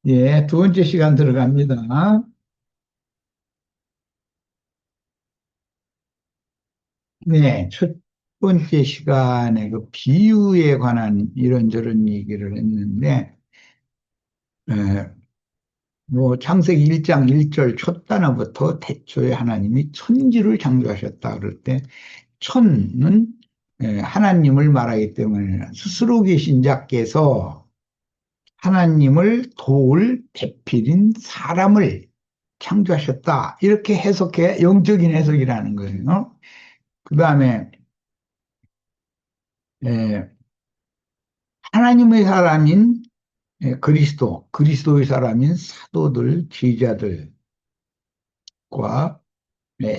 예, 두 번째 시간 들어갑니다. 네, 첫 번째 시간에 그 비유에 관한 이런저런 얘기를 했는데, 에, 뭐 창세기 1장 1절 첫 단어부터 태초에 하나님이 천지를 창조하셨다 그럴 때, 천은 하나님을 말하기 때문에 스스로 계신 자께서 하나님을 도울 대필인 사람을 창조하셨다. 이렇게 해석해, 영적인 해석이라는 거예요. 그 다음에 하나님의 사람인 그리스도의 사람인 사도들, 제자들과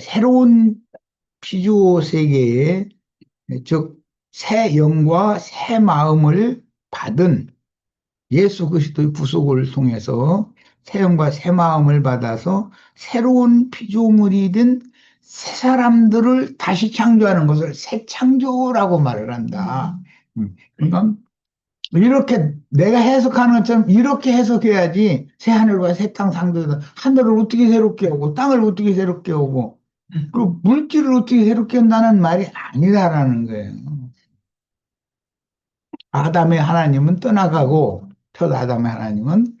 새로운 피조 세계에 즉 새 영과 새 마음을 받은 예수 그리스도의 구속을 통해서 새 영과 새 마음을 받아서 새로운 피조물이 된 새 사람들을 다시 창조하는 것을 새 창조라고 말을 한다. 그러니까 이렇게 내가 해석하는 것처럼 이렇게 해석해야지 새 하늘과 새 땅 상대다. 하늘을 어떻게 새롭게 하고 땅을 어떻게 새롭게 하고 그 물질을 어떻게 새롭게 한다는 말이 아니다라는 거예요. 아담의 하나님은 떠나가고 첫 아담의 하나님은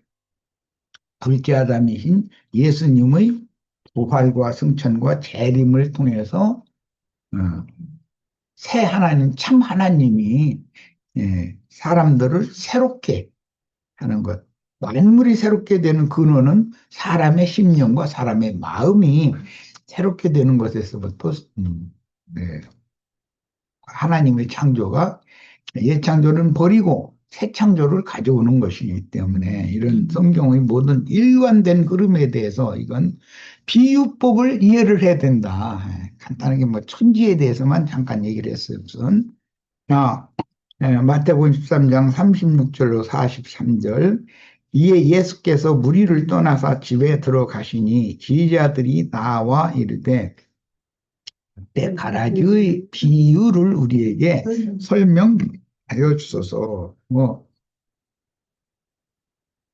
둘째 아담이신 예수님의 부활과 승천과 재림을 통해서 어, 새 하나님, 참 하나님이 사람들을 새롭게 하는 것. 만물이 새롭게 되는 근원은 사람의 심령과 사람의 마음이 새롭게 되는 것에서부터 네, 하나님의 창조가 옛 창조는 버리고 새 창조를 가져오는 것이기 때문에 이런 성경의 모든 일관된 흐름에 대해서 이건 비유법을 이해를 해야 된다. 간단하게 뭐 천지에 대해서만 잠깐 얘기를 했어요. 우선. 자, 마태복음 13장 36절로 43절. 이에 예수께서 무리를 떠나사 집에 들어가시니 지휘자들이 나와 이르되 때 가라지의 비유를 우리에게 설명하여 주소서. 뭐,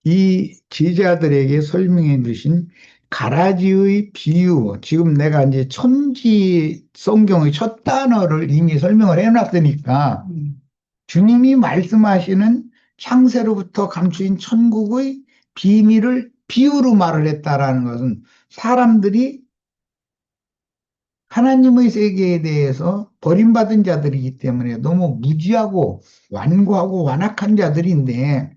이 지휘자들에게 설명해 주신 가라지의 비유, 지금 내가 이제 천지 성경의 첫 단어를 이미 설명을 해놨으니까 주님이 말씀하시는 창세로부터 감추인 천국의 비밀을 비유로 말을 했다라는 것은 사람들이 하나님의 세계에 대해서 버림받은 자들이기 때문에 너무 무지하고 완고하고 완악한 자들인데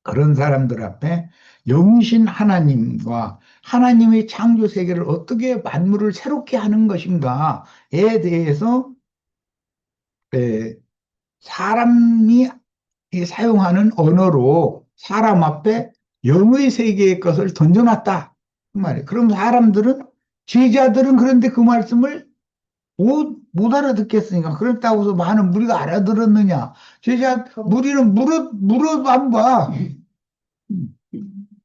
그런 사람들 앞에 영신 하나님과 하나님의 창조 세계를 어떻게 만물을 새롭게 하는 것인가에 대해서 에, 사람이 사용하는 언어로 사람 앞에 영의 세계의 것을 던져놨다. 그 말이에요. 그럼 사람들은 제자들은 그런데 그 말씀을 못 알아듣겠으니까 그렇다고 해서 많은 무리가 알아들었느냐? 무리는 물어 안 봐.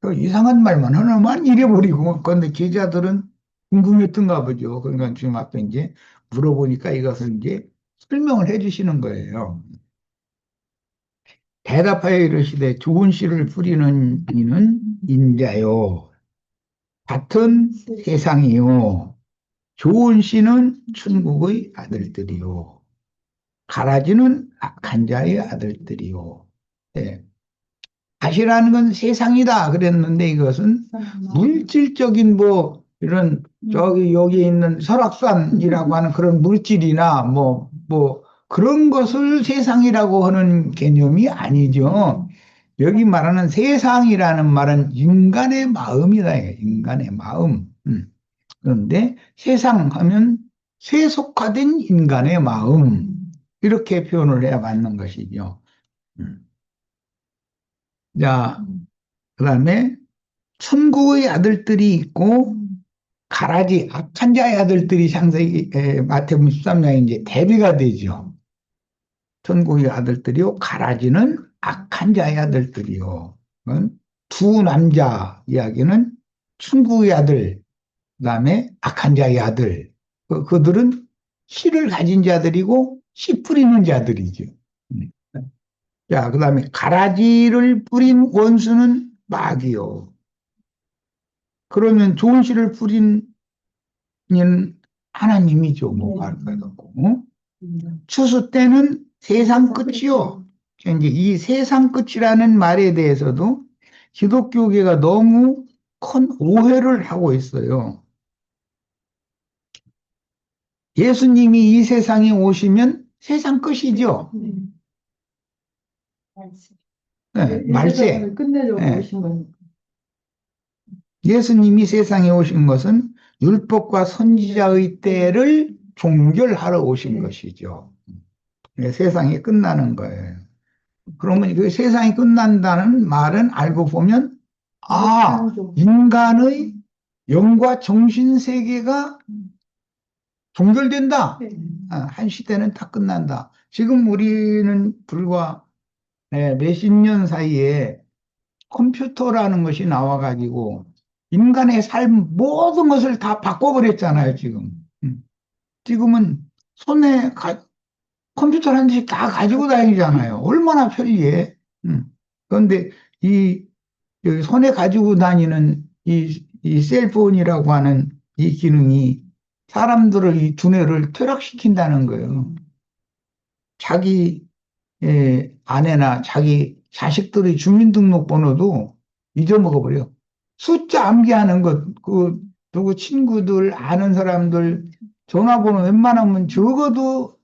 그 이상한 말만 하나만 잃어버리고 그런데 제자들은 궁금했던가 보죠. 그러니까 지금 앞에 이제 물어보니까 이것을 이제 설명을 해 주시는 거예요. 대답하여 이르시되 좋은 씨를 뿌리는 이는 인자요. 같은 세상이요. 좋은 씨는 천국의 아들들이요. 가라지는 악한 자의 아들들이요. 예. 밭이라는 건 세상이다 그랬는데 이것은 물질적인 뭐 이런 저기 여기 있는 설악산이라고 하는 그런 물질이나 뭐 그런 것을 세상이라고 하는 개념이 아니죠. 여기 말하는 세상이라는 말은 인간의 마음이다. 인간의 마음. 그런데 세상 하면 세속화된 인간의 마음. 이렇게 표현을 해야 맞는 것이죠. 음. 자, 그 다음에 천국의 아들들이 있고 가라지 악한 자의 아들들이 창세기 마태복음 13장에 이제 대비가 되죠. 천국의 아들들이요 가라지는 악한 자의 아들들이요. 두 남자 이야기는 천국의 아들 그다음에 악한 자의 아들 그들은 씨를 가진 자들이고 씨 뿌리는 자들이죠. 음. 자, 그 다음에 가라지를 뿌린 원수는 마귀요. 그러면 좋은 씨를 뿌린 이는 하나님이죠. 뭐, 말해갖고. 어? 추수 때는 세상 끝이요. 이제 이 세상 끝이라는 말에 대해서도 기독교계가 너무 큰 오해를 하고 있어요. 예수님이 이 세상에 오시면 세상 끝이죠. 네, 말세. 끝내려고 네. 오신 거니까. 예수님이 세상에 오신 것은 율법과 선지자의 때를 종결하러 오신 것이죠. 네, 세상이 끝나는 거예요. 그러면 그 세상이 끝난다는 말은 알고 보면, 아, 인간의 영과 정신 세계가 종결된다. 한 시대는 다 끝난다. 지금 우리는 불과 몇십 년 사이에 컴퓨터라는 것이 나와가지고 인간의 삶 모든 것을 다 바꿔버렸잖아요, 지금. 지금은 손에 컴퓨터 한 대씩 다 가지고 다니잖아요. 얼마나 편리해. 그런데 이 여기 손에 가지고 다니는 이 셀폰이라고 하는 이 기능이 사람들의 이 두뇌를 퇴락시킨다는 거예요. 자기 아내나 자기 자식들의 주민등록번호도 잊어먹어버려. 숫자 암기하는 것, 누구 친구들, 아는 사람들 전화번호 웬만하면 적어도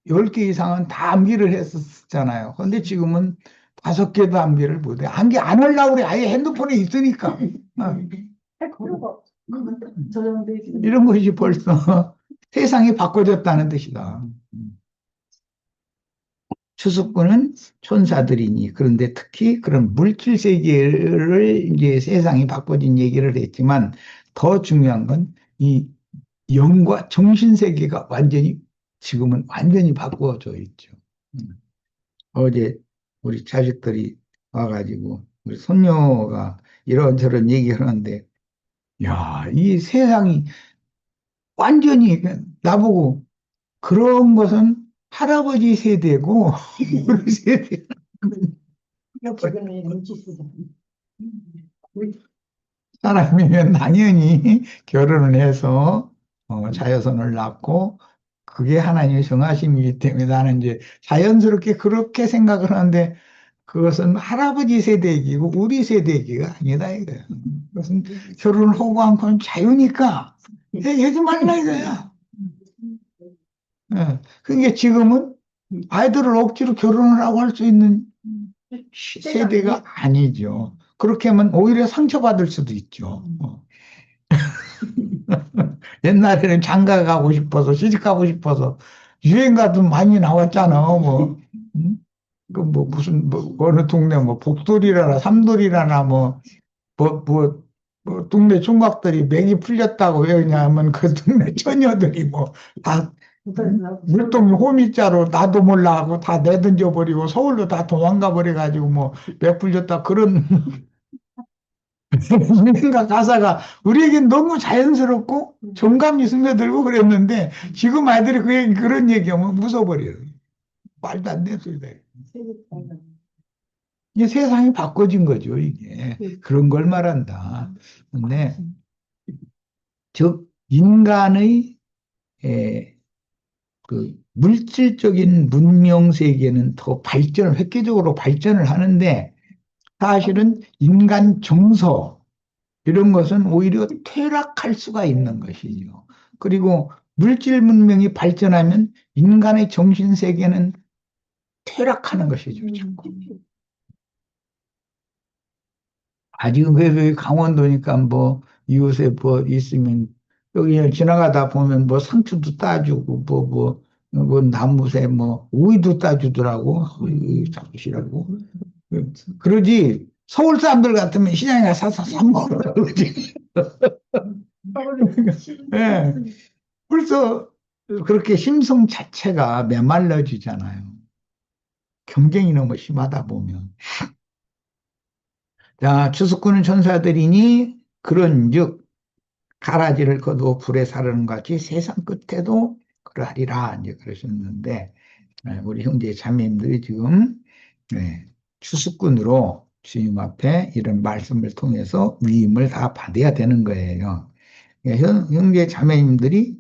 10개 이상은 다 암기를 했었잖아요. 근데 지금은 5개도 암기를 못해. 암기 안 하려고 그래. 아예 핸드폰에 있으니까. 할 필요가 없어. 이런 것이 벌써 세상이 바꿔졌다는 뜻이다. 추수꾼은 천사들이니. 그런데 특히 그런 물질 세계를 이제 세상이 바꿔진 얘기를 했지만 더 중요한 건 이 영과 정신 세계가 완전히 지금은 완전히 바꾸어져 있죠. 어제 우리 자식들이 와가지고 우리 손녀가 이런저런 얘기하는데 야, 이 세상이 완전히 나보고 그런 것은 할아버지 세대고 우리 세대 사람이면 당연히 결혼을 해서 자녀선을 낳고 그게 하나님의 정하심이기 때문에 나는 이제 자연스럽게 그렇게 생각을 하는데 그것은 할아버지 세대 얘기고 우리 세대 얘기가 아니다 이거야. 그것은 결혼을 하고 않고는 자유니까 하지 말라 이거야. 예. 그게 지금은 아이들을 억지로 결혼을 하고 할 수 있는 세대가 아니죠. 그렇게 하면 오히려 상처받을 수도 있죠. 옛날에는 장가 가고 싶어서 시집 가고 싶어서 유행가도 많이 나왔잖아. 뭐, 그뭐 무슨 뭐 어느 동네 뭐 복돌이라나 삼돌이라나 뭐 동네 총각들이 맥이 풀렸다고 왜 그러냐면 그 동네 처녀들이 뭐 다 물동 호미자로 나도 몰라 하고 다 내던져 버리고 서울로 다 도망가 버려 가지고 뭐 맥 풀렸다 그런 뭔가 가사가 우리에겐 너무 자연스럽고 정감이 스며들고 그랬는데 지금 아이들이 그런 얘기하면 무서워버려요. 말도 안 되는 소리다. 이게 세상이 바꿔진 거죠, 이게. 그런 걸 말한다. 근데, 즉, 인간의, 그, 물질적인 문명 세계는 더 획기적으로 발전을 하는데, 사실은 인간 정서, 이런 것은 오히려 퇴락할 수가 있는 것이죠. 그리고 물질 문명이 발전하면 인간의 정신 세계는 퇴락하는 것이죠. 자꾸. 아직은 그래도 여기 강원도니까 뭐 이웃에 뭐 있으면 여기 지나가다 보면 뭐 상추도 따주고 뭐 나무새 뭐 오이도 따주더라고. 잡수시라고. 그러지 서울 사람들 같으면 시장에 가서 사서 사 먹으라고 그러지. 예. 벌써 그렇게 심성 자체가 메말라지잖아요. 경쟁이 너무 심하다 보면. 자, 추수꾼은 천사들이니 그런즉 가라지를 거두어 불에 사르는 것 같이 세상 끝에도 그러하리라 이제 그러셨는데 우리 형제 자매님들이 지금 네, 추수꾼으로 주님 앞에 이런 말씀을 통해서 위임을 다 받아야 되는 거예요. 예, 형제 자매님들이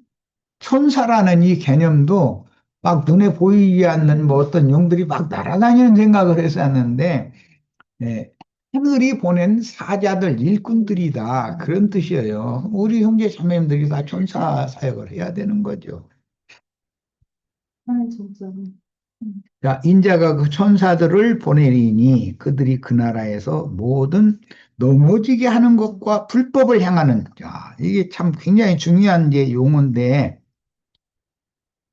천사라는 이 개념도 막 눈에 보이지 않는 뭐 어떤 영들이 막 날아다니는 생각을 했었는데, 예, 하늘이 보낸 사자들, 일꾼들이다. 그런 뜻이에요. 우리 형제 자매님들이 다 천사 사역을 해야 되는 거죠. 아, 진짜. 자, 인자가 그 천사들을 보내리니 그들이 그 나라에서 모든 넘어지게 하는 것과 불법을 행하는, 자, 이게 참 굉장히 중요한 이제 용어인데,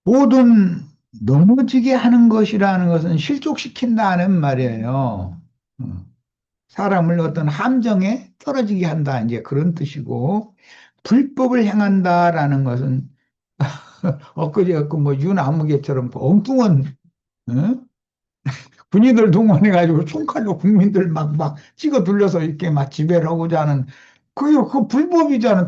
모든 넘어지게 하는 것이라는 것은 실족시킨다는 말이에요. 어, 사람을 어떤 함정에 떨어지게 한다, 이제 그런 뜻이고, 불법을 행한다라는 것은 엊그제 그뭐 윤아무개처럼 엉뚱한 어? 군인들 동원해가지고 총칼로 국민들 막 찍어 둘러서 이렇게 막 지배를 하고자 하는 그게 그 불법이잖아.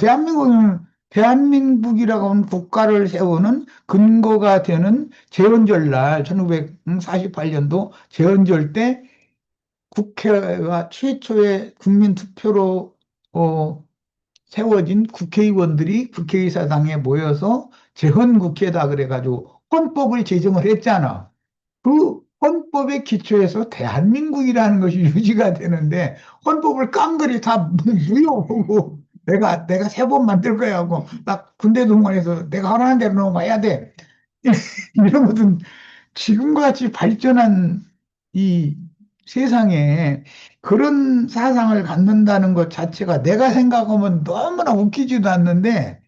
대한민국이라고 하는 국가를 세우는 근거가 되는 제헌절날 1948년도 제헌절 때 국회가 최초의 국민 투표로 세워진 국회의원들이 국회의사당에 모여서 제헌국회다 그래가지고 헌법을 제정을 했잖아. 그 헌법의 기초에서 대한민국이라는 것이 유지가 되는데 헌법을 깡그리 다 무효하고 내가 새 법 만들 거야 하고 딱 군대 동원해서 내가 하라는 대로 넘어가야 돼. 이런 것은 지금같이 발전한 이 세상에 그런 사상을 갖는다는 것 자체가 내가 생각하면 너무나 웃기지도 않는데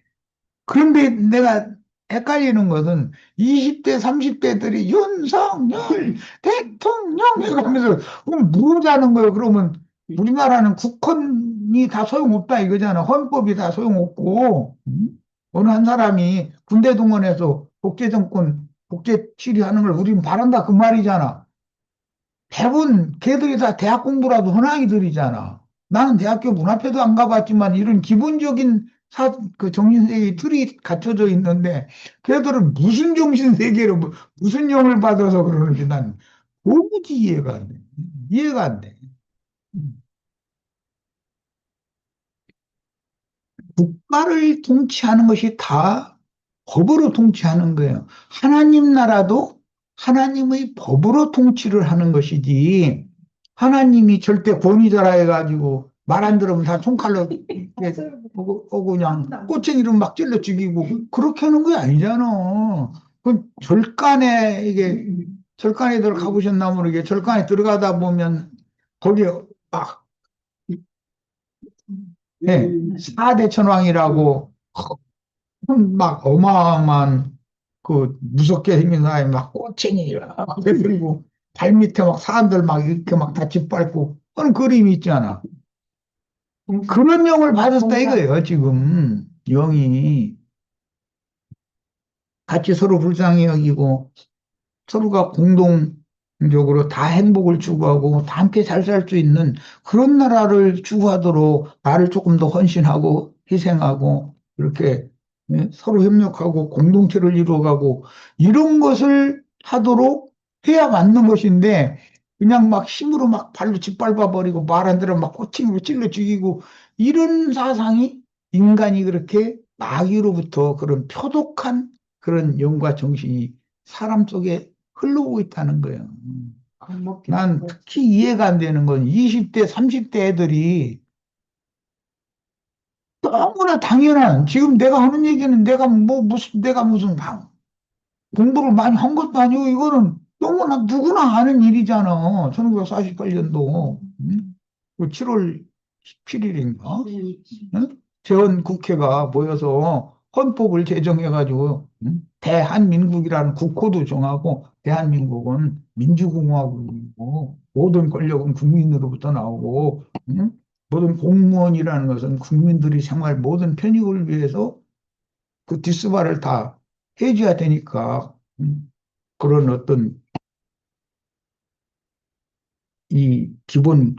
그런데 내가 헷갈리는 것은 20대, 30대들이 윤석열 대통령 이러면서 그럼 뭐자는 거예요? 그러면 우리나라는 국헌이 다 소용없다 이거잖아. 헌법이 다 소용없고 어느 한 사람이 군대 동원해서 독재정권, 독재 치리하는 걸 우리는 바란다 그 말이잖아. 대부분 걔들이 다 대학 공부라도 헌아이들이잖아. 나는 대학교 문 앞에도 안 가봤지만 이런 기본적인 그 정신세계 틀이 갖춰져 있는데 걔들은 무슨 정신세계로 무슨 영을 받아서 그러는지 난 도무지 이해가 안 돼. 이해가 안 돼. 국가를 통치하는 것이 다 법으로 통치하는 거예요. 하나님 나라도 하나님의 법으로 통치를 하는 것이지, 하나님이 절대 권위자라 해가지고 말 안 들으면 다 총칼로 이렇게 오고 그냥 꼬챙이로 막 찔러 죽이고 그렇게 하는 게 아니잖아. 그 절간에 이게 절간에들 가보셨나 모르게 절간에 들어가다 보면 거기에 막 예, 사대천왕이라고 막 어마어마한 그 무섭게 생긴 사람이 막 꼬챙이 이렇게 들고 발밑에 막 사람들 막 이렇게 막 다 짓밟고 그런 그림이 있잖아. 그런 영을 받았다 이거예요, 지금. 영이 같이 서로 불쌍히 여기고 서로가 공동적으로 다 행복을 추구하고 다 함께 잘 살 수 있는 그런 나라를 추구하도록 나를 조금 더 헌신하고 희생하고 이렇게 예, 서로 협력하고 공동체를 이루어가고 이런 것을 하도록 해야 맞는 것인데 그냥 막 힘으로 막 발로 짓밟아 버리고 말 안 들으면 막 꼬칭으로 찔러 죽이고 이런 사상이 인간이 그렇게 마귀로부터 그런 표독한 그런 영과 정신이 사람 속에 흘러오고 있다는 거예요. 난 특히 이해가 안 되는 건 20대, 30대 애들이 너무나 당연한, 지금 내가 하는 얘기는 내가 무슨 공부를 많이 한 것도 아니고, 이거는 너무나 누구나 아는 일이잖아. 1948년도, 7월 17일인가? 재헌국회가 모여서 헌법을 제정해가지고, 대한민국이라는 국호도 정하고, 대한민국은 민주공화국이고, 모든 권력은 국민으로부터 나오고, 모든 공무원이라는 것은 국민들이 생활 모든 편익을 위해서 그 뒷수발을 다 해줘야 되니까 그런 어떤 이 기본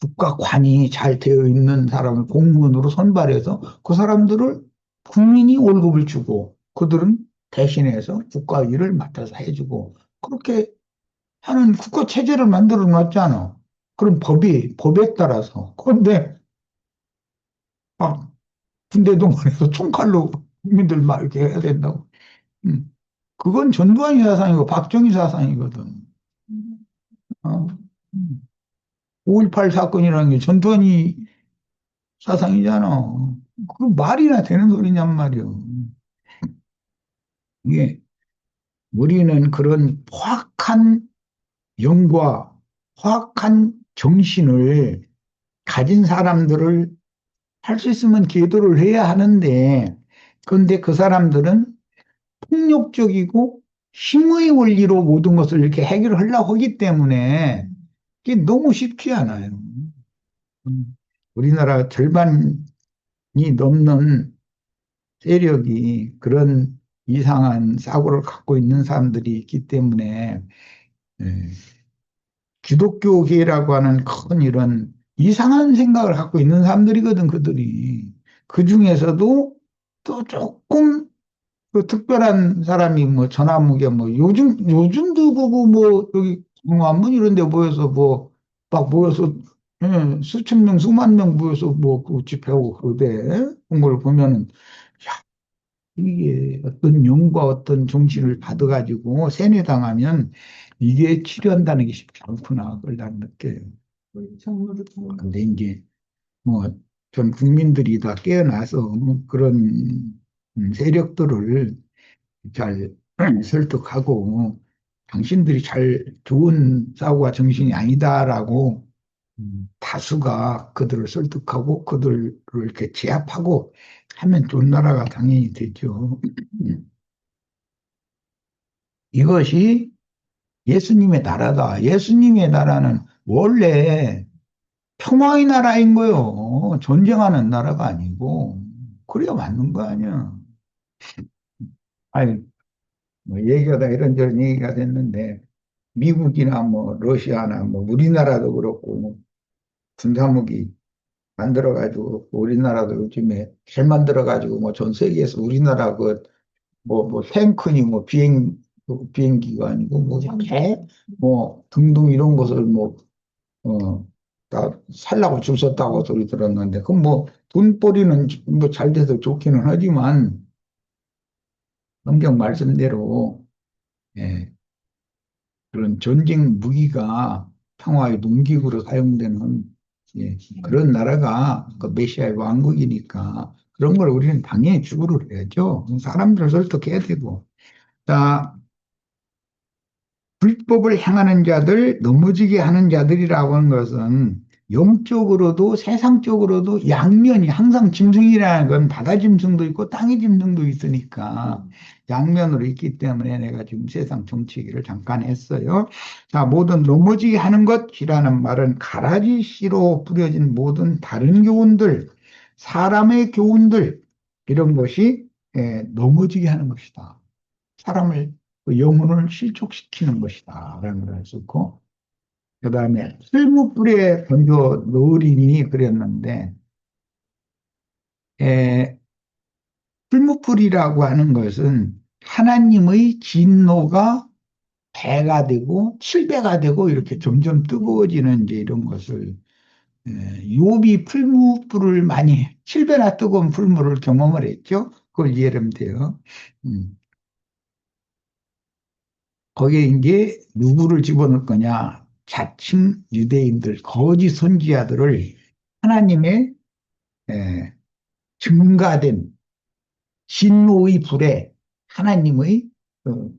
국가관이 잘 되어 있는 사람을 공무원으로 선발해서 그 사람들을 국민이 월급을 주고 그들은 대신해서 국가 일을 맡아서 해주고 그렇게 하는 국가 체제를 만들어 놨잖아. 그럼 법에 따라서. 그런데 막 군대동원해서 총칼로 국민들 막 이렇게 해야 된다고. 음. 그건 전두환이 사상이고 박정희 사상이거든. 음, 어? 5.18 사건이라는 게 전두환이 사상이잖아. 그 말이나 되는 소리냔 말이오. 이게 우리는 그런 포악한 영과 포악한 정신을 가진 사람들을 할 수 있으면 기도를 해야 하는데, 그런데 그 사람들은 폭력적이고 힘의 원리로 모든 것을 이렇게 해결을 하려고 하기 때문에 이게 너무 쉽지 않아요. 우리나라 절반이 넘는 세력이 그런 이상한 사고를 갖고 있는 사람들이 있기 때문에 예, 기독교계라고 하는 큰 이런 이상한 생각을 갖고 있는 사람들이거든, 그들이. 그 중에서도 또 조금 그 특별한 사람이 뭐 전화무게 뭐 요즘도 그거 뭐 여기 광화문 이런 데 모여서 뭐 막 모여서 수천 명 수만 명 모여서 뭐 그 집회하고 그러대 그런 걸 보면은 야, 이게 어떤 영과 어떤 정신을 받아가지고 세뇌당하면 이게 치료한다는 게 쉽지 않구나 그걸 난 느껴요. 우리 정무를 좀 근데 이제 뭐 전 국민들이 다 깨어나서 뭐 그런 세력들을 잘 설득하고 당신들이 잘 좋은 사고와 정신이 아니다라고 다수가 그들을 설득하고 그들을 이렇게 제압하고 하면 좋은 나라가 당연히 되죠. 이것이 예수님의 나라다. 예수님의 나라는 원래 평화의 나라인 거요. 전쟁하는 나라가 아니고. 그래야 맞는 거 아니야. 아니, 뭐 얘기하다 이런저런 얘기가 됐는데, 미국이나 뭐 러시아나 뭐 우리나라도 그렇고 뭐 군사무기 만들어가지고 우리나라도 요즘에 잘 만들어가지고 뭐 전 세계에서 우리나라 그 뭐 탱크니 뭐 비행기가 아니고 뭐배뭐 등등 이런 것을 뭐다 살라고 줄 섰다고 소리 들었는데 그럼 뭐 돈벌이는 뭐 잘 돼서 좋기는 하지만 성경 말씀대로 예, 그런 전쟁 무기가 평화의 농기구로 사용되는 예, 그런 나라가 그 메시아의 왕국이니까 그런 걸 우리는 당연히 주구를 해야죠. 사람들을 설득해야 되고. 자, 불법을 행하는 자들, 넘어지게 하는 자들이라고 하는 것은 영적으로도 세상적으로도 양면이 항상 짐승이라는 건 바다 짐승도 있고 땅의 짐승도 있으니까 양면으로 있기 때문에 내가 지금 세상 정치 얘기를 잠깐 했어요. 자, 모든 넘어지게 하는 것이라는 말은 가라지 씨로 뿌려진 모든 다른 교훈들, 사람의 교훈들 이런 것이 넘어지게 하는 것이다. 사람을 그 영혼을 실족시키는 것이다. 라는 걸 할 수 있고, 그 다음에 풀무불에 던져 넣으리니 그랬는데, 에, 풀무불이라고 하는 것은 하나님의 진노가 배가 되고 칠배가 되고 이렇게 점점 뜨거워지는 이제 이런 것을 욥이 풀무불을 많이 칠배나 뜨거운 풀무를 경험을 했죠. 그걸 이해하면 돼요. 음. 거기에 이제 누구를 집어넣을 거냐? 자칭 유대인들, 거짓 선지자들을 하나님의 에, 증가된 진노의 불에 하나님의 어,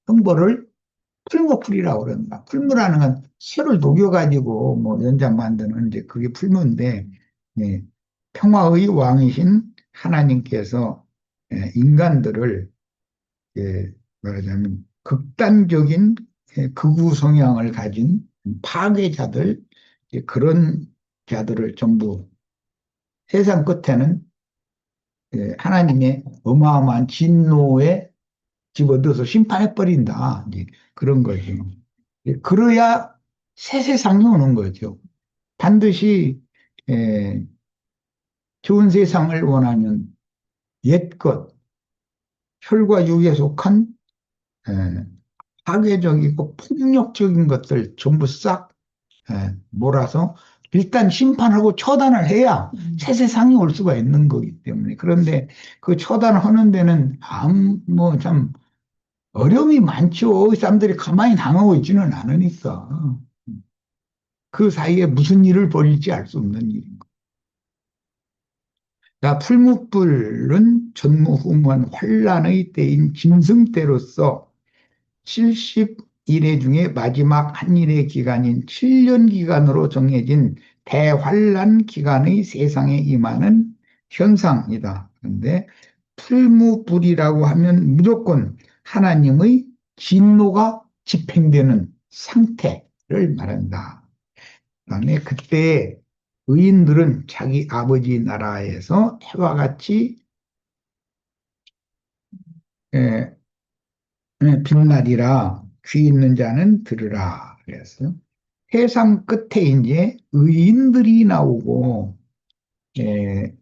형벌을 풀무불이라고 그런다. 풀무라는 건 쇠를 녹여가지고 뭐 연장 만드는 이제 그게 풀무인데 예, 평화의 왕이신 하나님께서 인간들을 말하자면 극단적인 극우 성향을 가진 파괴자들, 그런 자들을 전부 세상 끝에는 하나님의 어마어마한 진노에 집어넣어서 심판해버린다. 이제 그런 거죠. 그래야 새 세상이 오는 거죠. 반드시 에, 좋은 세상을 원하면 옛것, 혈과 육에 속한 파괴적이고 폭력적인 것들 전부 싹 몰아서 일단 심판하고 처단을 해야 새 세상이 올 수가 있는 거기 때문에. 그런데 그 처단하는 데는 뭐 참 어려움이 많죠. 사람들이 가만히 당하고 있지는 않으니까. 그 사이에 무슨 일을 벌일지 알 수 없는 일인 거예요. 자, 풀무불은 전무후무한 환란의 때인 짐승때로서 70일의 중에 마지막 한 일의 기간인 7년 기간으로 정해진 대환란 기간의 세상에 임하는 현상이다. 그런데 풀무불이라고 하면 무조건 하나님의 진노가 집행되는 상태를 말한다. 그다음에 그때 의인들은 자기 아버지 나라에서 해와 같이 에, 빛나리라. 귀 있는 자는 들으라 그랬어요. 세상 끝에 이제 의인들이 나오고 에,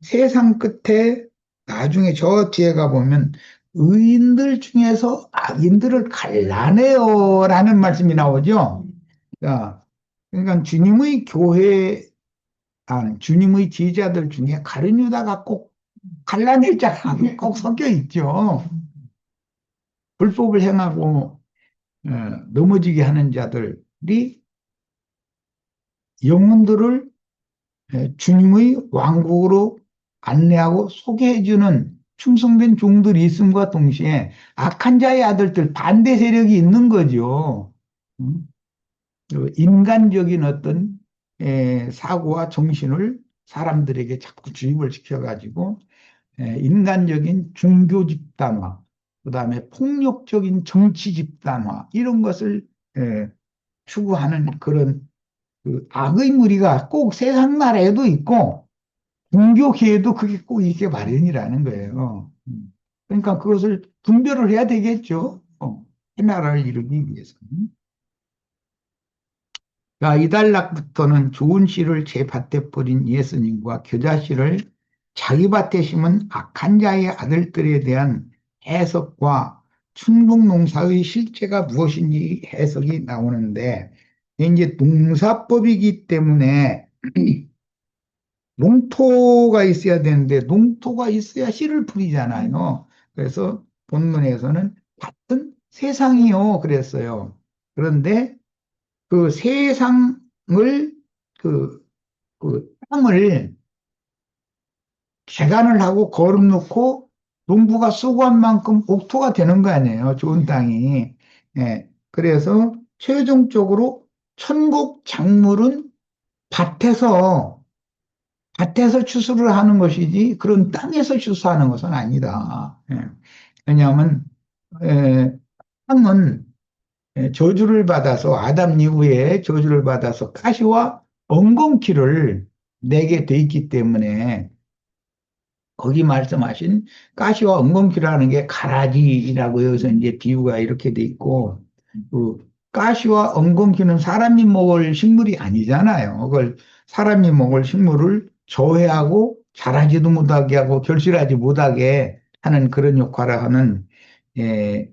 세상 끝에 나중에 저 뒤에 가보면 의인들 중에서 악인들을 갈라내어라는 말씀이 나오죠. 자, 그러니까 주님의 교회, 주님의 제자들 중에 가룟 유다가 꼭 갈라낼 자가 꼭 섞여 있죠. 불법을 행하고 넘어지게 하는 자들이 영혼들을 주님의 왕국으로 안내하고 소개해주는 충성된 종들이 있음과 동시에 악한 자의 아들들 반대 세력이 있는 거죠. 음? 인간적인 어떤 사고와 정신을 사람들에게 자꾸 주입을 시켜가지고 인간적인 종교 집단화, 그다음에 폭력적인 정치 집단화 이런 것을 추구하는 그런 그 악의 무리가 꼭 세상 나라에도 있고 종교계에도 그게 꼭 있게 마련이라는 거예요. 그러니까 그것을 분별을 해야 되겠죠. 이 나라를 이루기 위해서는. 자, 이달락부터는 좋은 씨를 제 밭에 뿌린 예수님과 겨자씨를 자기 밭에 심은 악한 자의 아들들에 대한 해석과 춘국농사의 실제가 무엇인지 해석이 나오는데, 이제 농사법이기 때문에 농토가 있어야 되는데 농토가 있어야 씨를 뿌리잖아요. 그래서 본문에서는 같은 세상이요 그랬어요. 그런데 그 세상을 그, 그 땅을 개간을 하고 거름 놓고 농부가 수고한 만큼 옥토가 되는 거 아니에요. 좋은 땅이. 예. 그래서 최종적으로 천국 작물은 밭에서 추수를 하는 것이지 그런 땅에서 추수하는 것은 아니다. 예. 왜냐하면 땅은 저주를 받아서 아담 이후에 저주를 받아서 가시와 엉겅퀴를 내게 돼 있기 때문에 거기 말씀하신 가시와 엉겅퀴라는 게 가라지라고 여기서 이제 비유가 이렇게 돼 있고 그 가시와 엉겅퀴는 사람이 먹을 식물이 아니잖아요. 그걸 사람이 먹을 식물을 저해하고 자라지도 못하게 하고 결실하지 못하게 하는 그런 역할을 하는 예,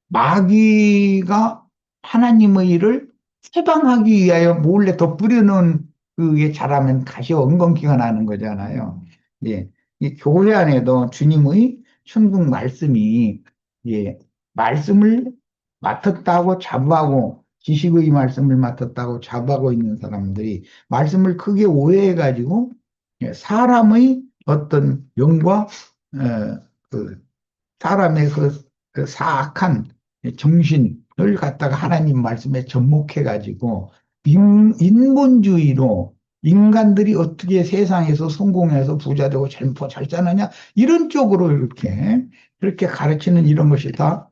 마귀가 하나님의 일을 해방하기 위하여 몰래 더 뿌려놓은 그게 자라면 가시와 엉겅퀴가 나는 거잖아요. 예. 이 교회 안에도 주님의 천국 말씀이 예, 말씀을 맡았다고 자부하고 지식의 말씀을 맡았다고 자부하고 있는 사람들이 말씀을 크게 오해해가지고 예, 사람의 어떤 영과 그 사람의 그 사악한 정신을 갖다가 하나님 말씀에 접목해가지고 인본주의로 인간들이 어떻게 세상에서 성공해서 부자 되고 잘 사느냐 이런 쪽으로 이렇게 그렇게 가르치는 이런 것이 다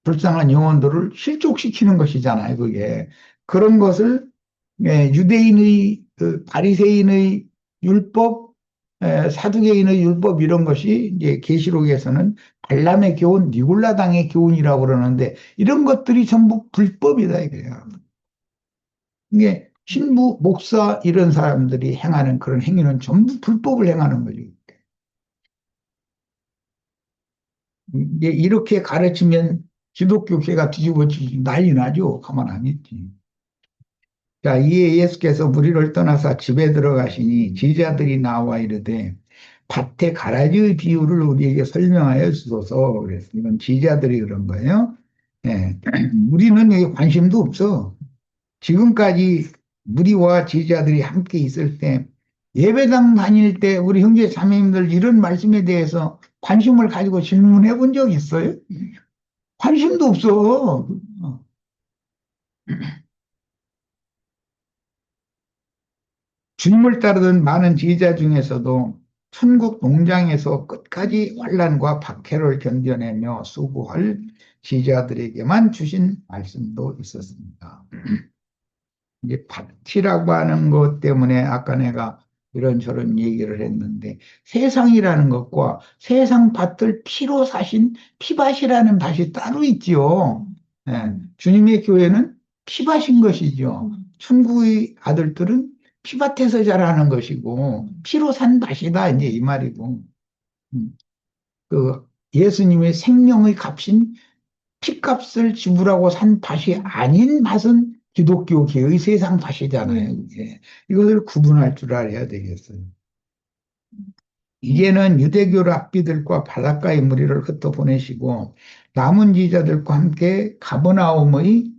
불쌍한 영혼들을 실족시키는 것이잖아요. 그게 그런 것을 유대인의 그 바리새인의 율법, 사두개인의 율법 이런 것이 이제 계시록에서는 발람의 교훈, 니골라당의 교훈이라고 그러는데 이런 것들이 전부 불법이다 이거예요. 이게 신부, 목사 이런 사람들이 행하는 그런 행위는 전부 불법을 행하는 거죠. 이제 이렇게 가르치면 기독교계가 뒤집어지지 난리 나죠. 가만 안 있지. 자, 이에 예수께서 무리를 떠나서 집에 들어가시니 제자들이 나와 이르되 밭에 가라지의 비유를 우리에게 설명하여 주소서. 그래서 이건 제자들이 그런 거예요. 예. 우리는 여기 관심도 없어. 지금까지 무리와 제자들이 함께 있을 때 예배당 다닐 때 우리 형제 자매님들 이런 말씀에 대해서 관심을 가지고 질문해 본 적 있어요? 관심도 없어. 주님을 따르던 많은 제자 중에서도 천국 농장에서 끝까지 환난과 박해를 견뎌내며 수고할 제자들에게만 주신 말씀도 있었습니다. 이제 밭이라고 하는 것 때문에 아까 내가 이런저런 얘기를 했는데 세상이라는 것과 세상 밭을 피로 사신 피밭이라는 밭이 따로 있지요. 예, 주님의 교회는 피밭인 것이죠. 천국의 아들들은 피밭에서 자라는 것이고 피로 산 밭이다 이제 이 말이고 그 예수님의 생명의 값인 피값을 지불하고 산 밭이 아닌 밭은 기독교계의 세상 밭이잖아요. 이게. 이것을 구분할 줄 알아야 되겠어요. 이제는 유대교 랍비들과 바닷가의 무리를 흩어보내시고 남은 지자들과 함께 가버나움의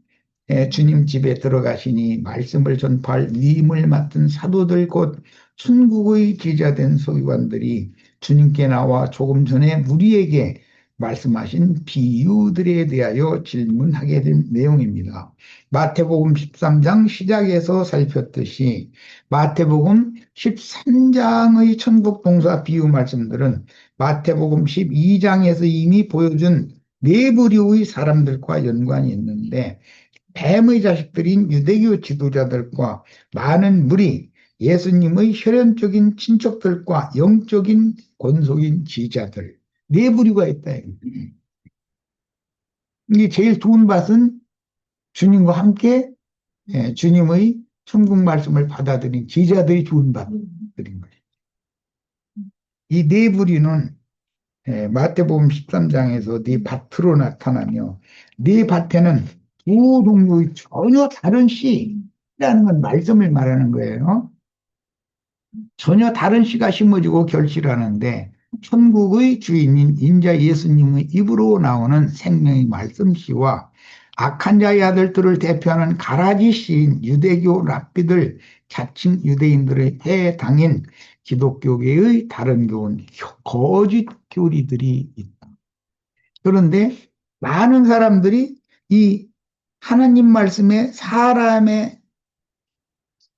주님 집에 들어가시니 말씀을 전파할 위임을 맡은 사도들 곧 천국의 제자된 서기관들이 주님께 나와 조금 전에 무리에게 말씀하신 비유들에 대하여 질문하게 된 내용입니다. 마태복음 13장 시작에서 살폈듯이 마태복음 13장의 천국 동사 비유 말씀들은 마태복음 12장에서 이미 보여준 네 부류의 사람들과 연관이 있는데 뱀의 자식들인 유대교 지도자들과 많은 무리, 예수님의 혈연적인 친척들과 영적인 권속인 지자들, 네 부류가 있다. 이게 제일 좋은 밭은 주님과 함께 주님의 천국 말씀을 받아들인 제자들이 좋은 밭들인 거예요. 이 네 부류는 마태복음 13장에서 네 밭으로 나타나며 네 밭에는 두 종류의 전혀 다른 씨라는 건 말씀을 말하는 거예요. 전혀 다른 씨가 심어지고 결실하는데 천국의 주인인 인자 예수님의 입으로 나오는 생명의 말씀 씨와 악한 자의 아들들을 대표하는 가라지 씨인 유대교 랍비들 자칭 유대인들의 해당인 기독교계의 다른 교훈 거짓 교리들이 있다. 그런데 많은 사람들이 이 하나님 말씀에 사람의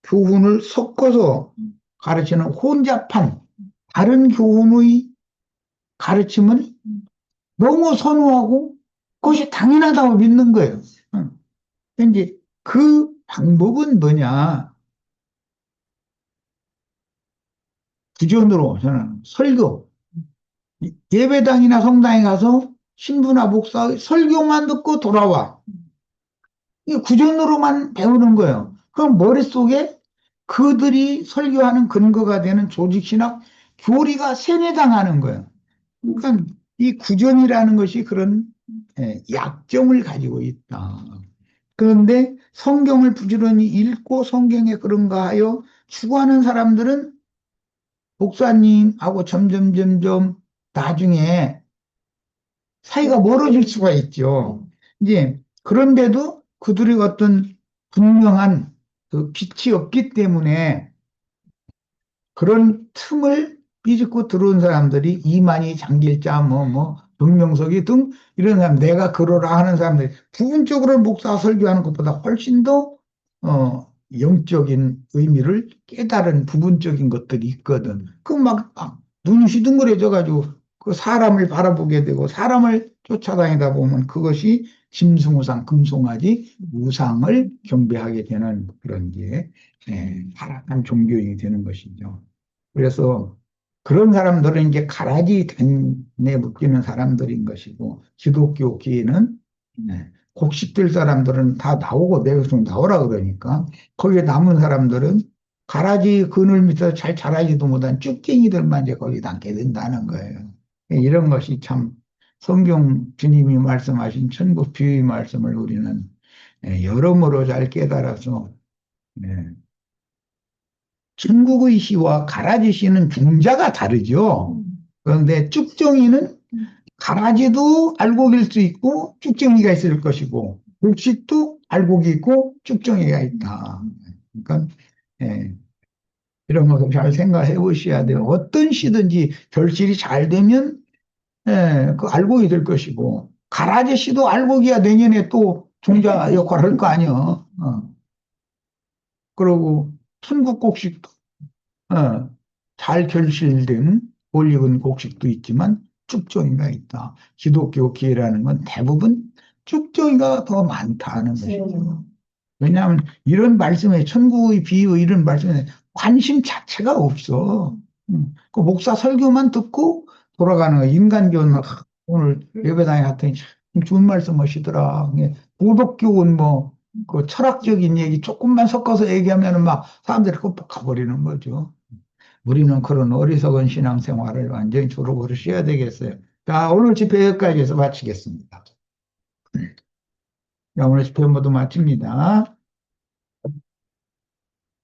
교훈을 섞어서 가르치는 혼잡한 다른 교훈의 가르침을 너무 선호하고 그것이 당연하다고 믿는 거예요. 이제 그 방법은 뭐냐? 구전으로 저는 설교, 예배당이나 성당에 가서 신부나 목사의 설교만 듣고 돌아와. 이 구전으로만 배우는 거예요. 그럼 머릿속에 그들이 설교하는 근거가 되는 조직신학 교리가 세뇌당하는 거예요. 그러니까 이 구전이라는 것이 그런 약점을 가지고 있다. 그런데 성경을 부지런히 읽고 성경에 그런가 하여 추구하는 사람들은 목사님하고 점점 나중에 사이가 멀어질 수가 있죠. 이제 그런데도 그들의 어떤 분명한 그 빛이 없기 때문에 그런 틈을 삐집고 들어온 사람들이 이만희, 장길자, 정명석이 등 이런 사람, 내가 그러라 하는 사람들이 부분적으로 목사 설교하는 것보다 훨씬 더 영적인 의미를 깨달은 부분적인 것들이 있거든. 그 막 눈이 휘둥그레져 가지고 그 사람을 바라보게 되고 사람을 쫓아다니다 보면 그것이 짐승우상, 금송아지, 우상을 경배하게 되는 그런 게 타락한 종교인이 되는 것이죠. 그래서 그런 사람들은 이제 가라지 단에 묶이는 사람들인 것이고 기독교계는 곡식될 사람들은 다 나오고 내가 좀 나오라 그러니까 거기에 남은 사람들은 가라지 그늘 밑에서 잘 자라지도 못한 쭉갱이들만 이제 거기 남게 된다는 거예요. 이런 것이 참 성경 주님이 말씀하신 천국 비유의 말씀을 우리는 여러모로 잘 깨달아서 예, 천국의 시와 가라지 시는 중자가 다르죠. 그런데 쭉정이는 가라지도 알곡일 수 있고 쭉정이가 있을 것이고 곡식도 알곡이 있고 쭉정이가 있다. 그러니까 예, 이런 거 잘 생각해 보셔야 돼요. 어떤 시든지 결실이 잘 되면 그 알곡이 될 것이고 가라지 씨도 알곡이야 내년에 또 종자 역할을 할 거 아니야. 그러고 천국곡식도 잘 결실된 올 익은 곡식도 있지만 쭉정이가 있다. 기독교 기회라는 건 대부분 쭉정이가 더 많다는 것이죠. 왜냐하면 이런 말씀에 천국의 비유 이런 말씀에 관심 자체가 없어. 그 목사 설교만 듣고 돌아가는 거야. 인간교는 오늘 예배당에 갔더니 참 좋은 말씀 하시더라. 고독교는 뭐 그 철학적인 얘기 조금만 섞어서 얘기하면은 막 사람들이 꼭 가버리는 거죠. 우리는 그런 어리석은 신앙생활을 완전히 졸업버리셔야 되겠어요. 자, 오늘 집회 여기까지 해서 마치겠습니다. 자, 오늘 집회 모두 마칩니다.